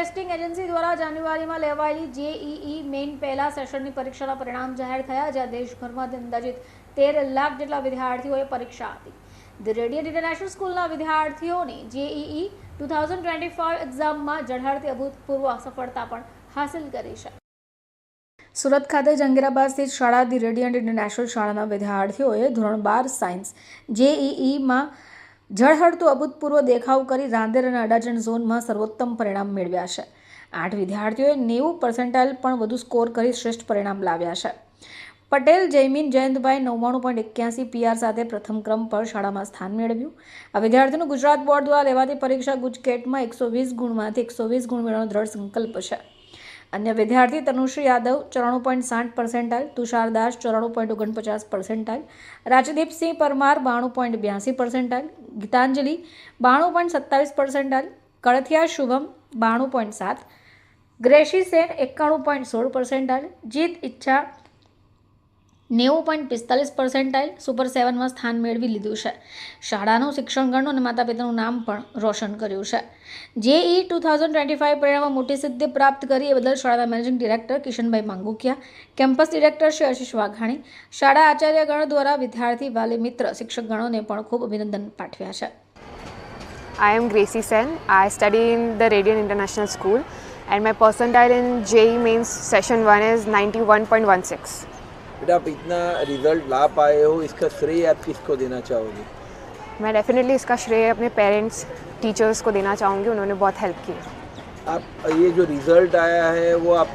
Testing agency દ્વારા જાન્યુઆરીમાં લેવાયેલી જેઈઈ મેઇન પહેલા સેશનની પરીક્ષાના પરિણામ જાહેર થયા, જ્યાં દેશભરમાંથી અંદાજિત 13 લાખ જેટલા વિદ્યાર્થીઓએ પરીક્ષા આપી. ધ રેડિયન્ટ ઇન્ટરનેશનલ સ્કૂલના વિદ્યાર્થીઓની જેઈઈ 2025 એક્ઝામમાં ઝળહળતી અભૂતપૂર્વ સફળતા પણ હાંસલ કરી છે. સુરત ખાતે જંગીરાબાદ સ્થિત શાળા ધી રેડિયન્ટ ઇન્ટરનેશનલ શાળાના વિદ્યાર્થીઓએ ધોરણ 12 સાયન્સ જેઈઈમાં ઝળહળતું અભૂતપૂર્વ દેખાવ કરી રાંદેર અને અડાજણ ઝોનમાં સર્વોત્તમ પરિણામ મેળવ્યા છે. 8 વિદ્યાર્થીઓએ 90% પણ વધુ સ્કોર કરી શ્રેષ્ઠ પરિણામ લાવ્યા છે. પટેલ જયમીન જયંતભાઈ 99.81 PR સાથે પ્રથમ ક્રમ પર શાળામાં સ્થાન મેળવ્યું. આ વિદ્યાર્થીનું ગુજરાત બોર્ડ દ્વારા લેવાતી પરીક્ષા ગુજકેટમાં 120 ગુણમાંથી 120 ગુણ મેળવવાનો દ્રઢ સંકલ્પ છે. અન્ય વિદ્યાર્થી તનુશ્રી યાદવ 94.60%, તુષાર દાસ 94.49%, રાજદીપસિંહ પરમાર 92.82%, ગીતાંજલિ 92.27%, કળથિયા શુભમ 92.7%, ગ્રેશી સેન 91.16%, જીત ઈચ્છા 90.45% સુપર 7માં સ્થાન મેળવી લીધું છે. શાળાનું શિક્ષણગણનું અને માતા પિતાનું નામ પણ રોશન કર્યું છે. જેઈઈ 2025 પરિણામમાં મોટી સિદ્ધિ પ્રાપ્ત કરી એ બદલ શાળાના managing director Kishanbhai Mangukiya, campus director Shri Ashish Vaghani, શાળા આચાર્યગણ દ્વારા વિદ્યાર્થી, વાલી, મિત્ર, શિક્ષકગણોને પણ ખૂબ અભિનંદન પાઠવ્યા છે. I am Gracie Sen. I study in the Radiant International School and my percentile in JEE Mains Session 1 is 91.16. बेटा आप इतना रिजल्ट ला पाए हो, इसका श्रेय आप किसको देना चाहोगे? मैं डेफिनेटली इसका श्रेय अपने पेरेंट्स, टीचर्स को देना चाहूँगी. उन्होंने बहुत हेल्प की. आप ये जो रिजल्ट आया है वो आप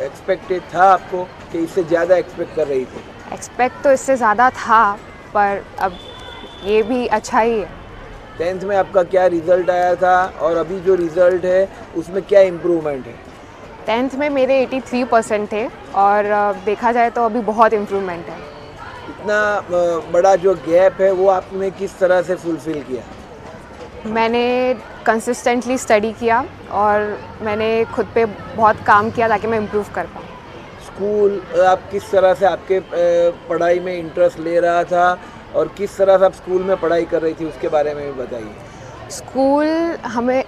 एक्सपेक्टेड था आपको कि इससे ज़्यादा एक्सपेक्ट कर रही थी? एक्सपेक्ट तो इससे ज़्यादा था, पर अब ये भी अच्छा ही है. 10th में आपका क्या रिजल्ट आया था और अभी जो रिजल्ट है उसमें क्या इम्प्रूवमेंट है? 10th में मेरे 83% थे और देखा जाए तो अभी बहुत इम्प्रूवमेंट है. इतना बड़ा जो गैप है वो आपने किस तरह से फुलफिल किया? मैंने कंसिस्टेंटली स्टडी किया और मैंने खुद पे बहुत काम किया ताकि मैं इम्प्रूव कर पाऊँ. स्कूल आप किस तरह से आपके पढ़ाई में इंटरेस्ट ले रहा था और किस तरह से आप स्कूल में पढ़ाई कर रही थी उसके बारे में भी बताइए.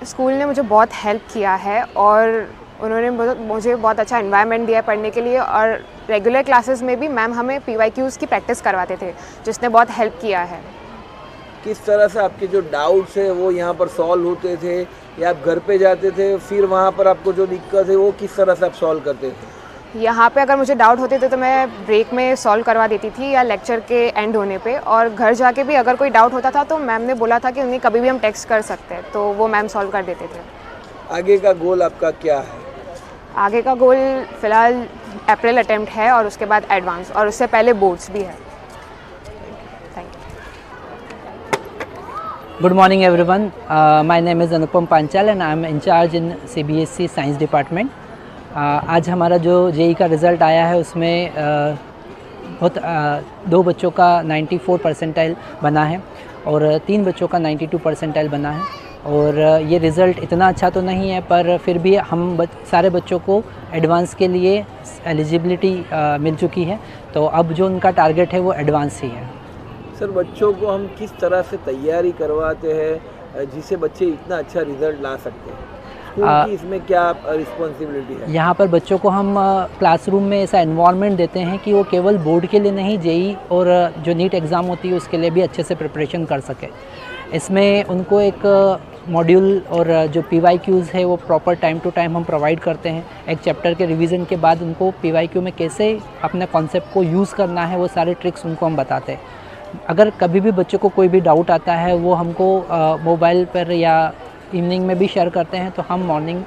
स्कूल ने मुझे बहुत हेल्प किया है और उन्होंने मुझे बहुत अच्छा एनवायरनमेंट दिया पढ़ने के लिए और रेगुलर क्लासेस में भी मैम हमें PYQs की प्रैक्टिस करवाते थे, जिसने बहुत हेल्प किया है. किस तरह से आपके जो डाउट्स है वो यहाँ पर सॉल्व होते थे या आप घर पे जाते थे, फिर वहाँ पर आपको जो दिक्कत है वो किस तरह से आप सॉल्व करते थे? यहाँ पे अगर मुझे डाउट होते थे तो मैं ब्रेक में सॉल्व करवा देती थी या लेक्चर के एंड होने पे, और घर जाके भी अगर कोई डाउट होता था तो मैम ने बोला था कि उन्हें कभी भी हम टेक्स्ट कर सकते हैं, तो वो मैम सॉल्व कर देते थे. आगे का गोल आपका क्या है? आगे का गोल फ़िलहाल अप्रैल अटेम्प्ट है और उसके बाद एडवांस, और उससे पहले बोर्ड्स भी है. Thank you. Good morning everyone. My name is Anupam Panchal and I am in charge in CBSE science department. आज हमारा जो जेई का रिज़ल्ट आया है उसमें बहुत 2 बच्चों का 94 परसेंटाइल बना है और 3 बच्चों का 92 परसेंटाइल बना है. और ये रिज़ल्ट इतना अच्छा तो नहीं है, पर फिर भी हम सारे बच्चों को एडवांस के लिए एलिजिबिलिटी मिल चुकी है, तो अब जो उनका टारगेट है वो एडवांस ही है. सर बच्चों को हम किस तरह से तैयारी करवाते हैं जिससे बच्चे इतना अच्छा रिजल्ट ला सकते हैं? स्कूल की इसमें क्या रिस्पॉन्सिबिलिटी है? यहाँ पर बच्चों को हम क्लासरूम में ऐसा एनवायरनमेंट देते हैं कि वो केवल बोर्ड के लिए नहीं, जेई और जो नीट एग्ज़ाम होती है उसके लिए भी अच्छे से प्रिपरेशन कर सके. इसमें उनको एक मॉड्यूल और जो PYQs है वो प्रॉपर टाइम टू टाइम हम प्रोवाइड करते हैं. एक चैप्टर के रिवीजन के बाद उनको PYQ में कैसे अपने कॉन्सेप्ट को यूज़ करना है वो सारे ट्रिक्स उनको हम बताते हैं. अगर कभी भी बच्चों को कोई भी डाउट आता है वो हमको मोबाइल पर या इवनिंग में भी शेयर करते हैं, तो हम मॉर्निंग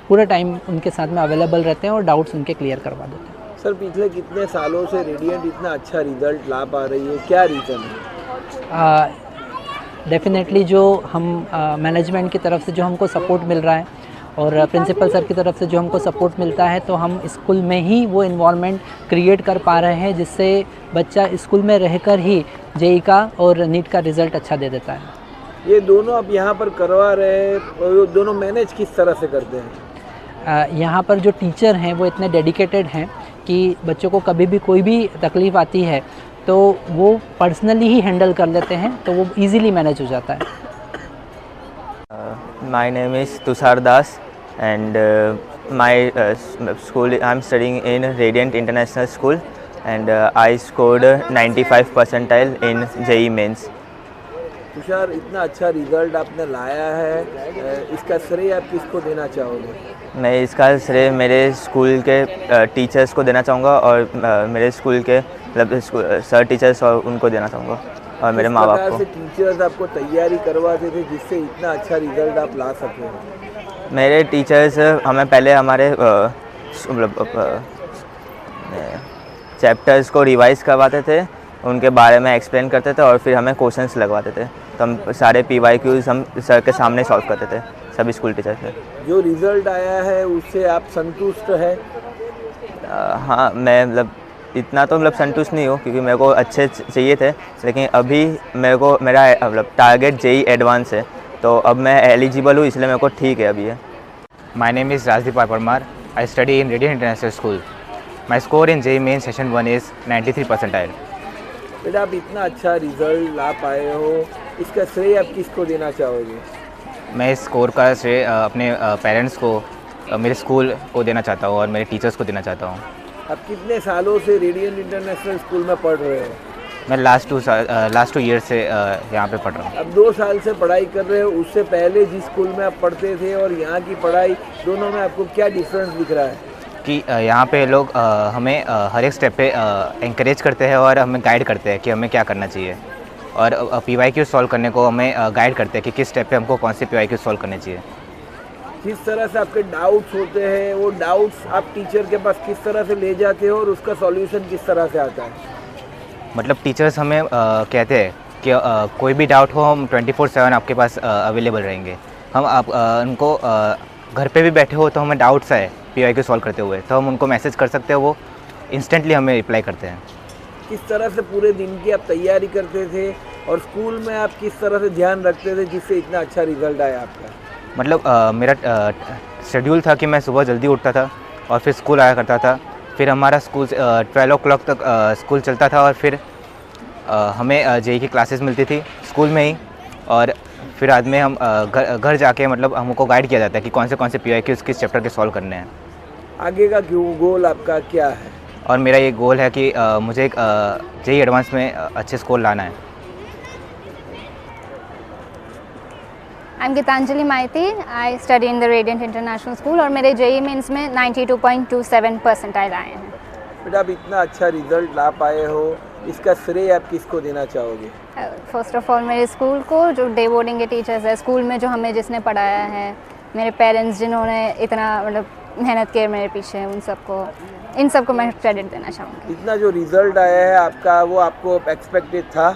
पूरे टाइम उनके साथ में अवेलेबल रहते हैं और डाउट्स उनके क्लियर करवा देते हैं. सर पिछले कितने सालों से रेडियंट इतना अच्छा रिजल्ट ला पा रही है, क्या रीज़न है? डेफिनेटली जो हम मैनेजमेंट की तरफ से जो हमको सपोर्ट मिल रहा है और प्रिंसिपल सर की तरफ से जो हमको सपोर्ट मिलता है, तो हम स्कूल में ही वो इन्वायरमेंट क्रिएट कर पा रहे हैं जिससे बच्चा स्कूल में रहकर ही जेई का और नीट का रिज़ल्ट अच्छा दे देता है. ये दोनों आप यहाँ पर करवा रहे हैं, वो दोनों मैनेज किस तरह से करते हैं? यहाँ पर जो टीचर हैं वो इतने डेडिकेटेड हैं कि बच्चों को कभी भी कोई भी तकलीफ़ आती है तो वो पर्सनली ही हैंडल कर लेते हैं, तो वो इजीली मैनेज हो जाता है. My name is Tushar Das and my school, I'm studying in Radiant International School, and I scored 95 percentile in JEE Mains. Tushar, इतना अच्छा रिजल्ट आपने लाया है, इसका श्रेय आप किसको देना चाहोगे? मैं इसका श्रेय मेरे स्कूल के टीचर्स को देना चाहूँगा और मेरे स्कूल के मतलब सर टीचर्स और उनको देना चाहूँगा और मेरे माँ बाप को। से टीचर्स आपको तैयारी करवाते थे जिससे इतना अच्छा रिजल्ट आप ला सके? मेरे टीचर्स हमें पहले हमारे मतलब चैप्टर्स को रिवाइज करवाते थे, उनके बारे में एक्सप्लेन करते थे और फिर हमें क्वेश्चंस लगवाते थे, तो हम सारे PYQs हम सर के सामने सॉल्व करते थे, सभी स्कूल टीचर से। जो रिज़ल्ट आया है उससे आप संतुष्ट है? हाँ, मैं मतलब इतना तो मतलब संतुष्ट नहीं हूँ क्योंकि मेरे को अच्छे चाहिए थे, लेकिन अभी मेरा मतलब टारगेट JEE एडवांस है, तो अब मैं एलिजिबल हूँ, इसलिए मेरे को ठीक है अभी है। My name is Rajdeep Parmar. I study in Radiant International School. My score in JEE Main Session 1 is 93 percentile. बेटा, आप इतना अच्छा रिजल्ट ला पाए हो, इसका श्रेय आप किसको देना चाहोगे? मैं इस स्कोर का श्रेय अपने पेरेंट्स को, मेरे स्कूल को देना चाहता हूँ और मेरे टीचर्स को देना चाहता हूँ। आप कितने सालों से रेडियंट इंटरनेशनल स्कूल में पढ़ रहे हो? मैं लास्ट 2 ईयर से यहाँ पे पढ़ रहा हूँ। अब 2 साल से पढ़ाई कर रहे हो, उससे पहले जिस स्कूल में आप पढ़ते थे और यहाँ की पढ़ाई, दोनों में आपको क्या डिफरेंस दिख रहा है? कि यहाँ पे लोग हमें हर एक स्टेप पे इंकरेज करते हैं और हमें गाइड करते हैं कि हमें क्या करना चाहिए, और PYQ सॉल्व करने को हमें गाइड करते हैं कि किस स्टेप पे हमको कौन से PYQ सॉल्व करने चाहिए। जिस तरह से आपके डाउट्स होते हैं, वो डाउट्स आप टीचर के पास किस तरह से ले जाते हो और उसका सॉल्यूशन किस तरह से आता है? मतलब टीचर्स हमें कहते हैं कि कोई भी डाउट हो, हम 24/7 आपके पास अवेलेबल रहेंगे। हम उनको घर पे भी बैठे हो तो हमें डाउट्स आए PYQ सॉल्व करते हुए, तो हम उनको मैसेज कर सकते हैं, वो इंस्टेंटली हमें रिप्लाई करते हैं। किस तरह से पूरे दिन की आप तैयारी करते थे और स्कूल में आप किस तरह से ध्यान रखते थे जिससे इतना अच्छा रिजल्ट आया आपका? मतलब मेरा शेड्यूल था कि मैं सुबह जल्दी उठता था और फिर स्कूल आया करता था, फिर हमारा स्कूल 12 o'clock तक स्कूल चलता था और फिर हमें JEE की क्लासेस मिलती थी स्कूल में ही, और फिर बाद में हम घर जाके मतलब हमको गाइड किया जाता है कि कौन से PYQs किस चैप्टर के सॉल्व करने हैं। आगे का गोल आपका क्या है? और मेरा ये गोल है कि मुझे एक JEE एडवांस में अच्छे स्कोर लाना है। I'm Gitanjali Maiti. I study in the Radiant International School और मेरे JEE Mains में 92.27 percentile आए हैं। बेटा, आप इतना अच्छा रिजल्ट ला पाए हो, इसका श्रेय आप किसको देना चाहोगे? फर्स्ट ऑफ ऑल मेरे स्कूल को, जो डे बोर्डिंग के टीचर्स है स्कूल में, जो हमें जिसने पढ़ाया है, मेरे पेरेंट्स जिन्होंने इतना मतलब मेहनत की मेरे पीछे, इन सबको मैं क्रेडिट देना चाहूँगी। इतना जो रिजल्ट आया है आपका, वो आपको एक्सपेक्टेड था?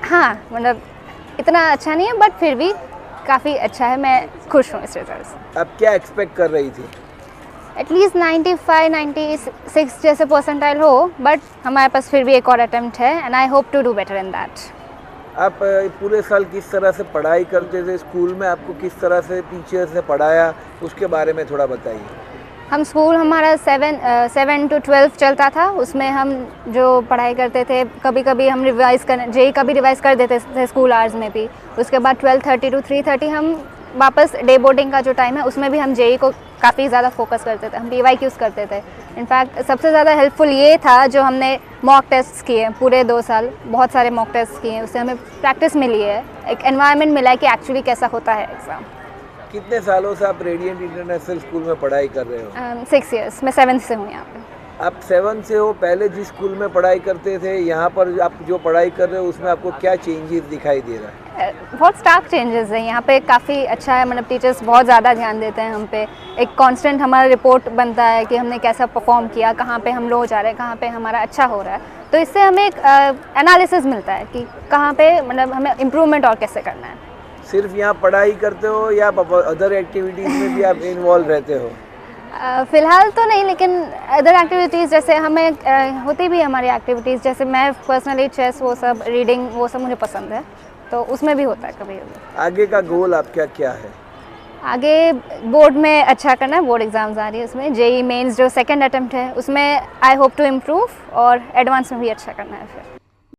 हाँ, मतलब इतना अच्छा नहीं है बट फिर भी काफ़ी अच्छा है, मैं खुश हूँ इस रिजल्ट से। आप क्या एक्सपेक्ट कर रही थी? एटलीस्ट 95-96 जैसे परसेंटाइल हो, बट हमारे पास फिर भी एक और अटेम्प्ट है and I hope to do better in that. आप पूरे साल किस तरह से पढ़ाई करते थे? स्कूल में आपको किस तरह से टीचर्स ने पढ़ाया, उसके बारे में थोड़ा बताइए। हम स्कूल हमारा 7 to 12 चलता था, उसमें हम जो पढ़ाई करते थे, कभी कभी हम JEE का भी रिवाइज़ कर देते थे स्कूल आवर्स में भी। उसके बाद 12:30 to 3:30 हम वापस डे बोर्डिंग का जो टाइम है उसमें भी हम JEE को काफ़ी ज़्यादा फोकस करते थे, हम PYQs करते थे। इनफैक्ट सबसे ज़्यादा हेल्पफुल ये था जो हमने मॉक टेस्ट किए पूरे 2 साल, बहुत सारे मॉक टेस्ट किए, उससे हमें प्रैक्टिस मिली है, एक एनवायरनमेंट मिला है कि एक्चुअली कैसा होता है एग्ज़ाम। कितने सालों से आप रेडियंट इंटरनेशनल स्कूल में पढ़ाई कर रहे हो? 6 years, मैं 7th से हूँ यहाँ पे। आप 7 से हो, पहले जिस स्कूल में पढ़ाई करते थे, यहाँ पर आप जो पढ़ाई कर रहे हो उसमें आपको क्या चेंजेस दिखाई दे रहा है? बहुत स्टार्क चेंजेस है यहाँ पे, काफ़ी अच्छा है, मतलब टीचर्स बहुत ज़्यादा ध्यान देते हैं हम पे। एक कांस्टेंट हमारा रिपोर्ट बनता है कि हमने कैसा परफॉर्म किया, कहाँ पे हम लो जा रहे हैं, कहाँ पे हमारा अच्छा हो रहा है, तो इससे हमें एक एनालिसिस मिलता है कि कहाँ पे मतलब हमें इम्प्रूवमेंट और कैसे करना है। सिर्फ यहाँ पढ़ाई करते हो या अदर एक्टिविटीज़ में भी आप इन्वॉल्व रहते हो? फ़िलहाल तो नहीं, लेकिन अदर एक्टिविटीज़ जैसे हमें होती भी हमारी एक्टिविटीज़, जैसे मैं पर्सनली चेस, वो सब रीडिंग, वो सब मुझे पसंद है, तो उसमें भी होता है कभी कभी। आगे का गोल आपका क्या है? आगे बोर्ड में अच्छा करना है, बोर्ड एग्ज़ाम्स आ रही है, उसमें JEE मेंस जो सेकंड अटेम्प्ट है उसमें आई होप टू इम्प्रूव, और एडवांस में भी अच्छा करना है फिर।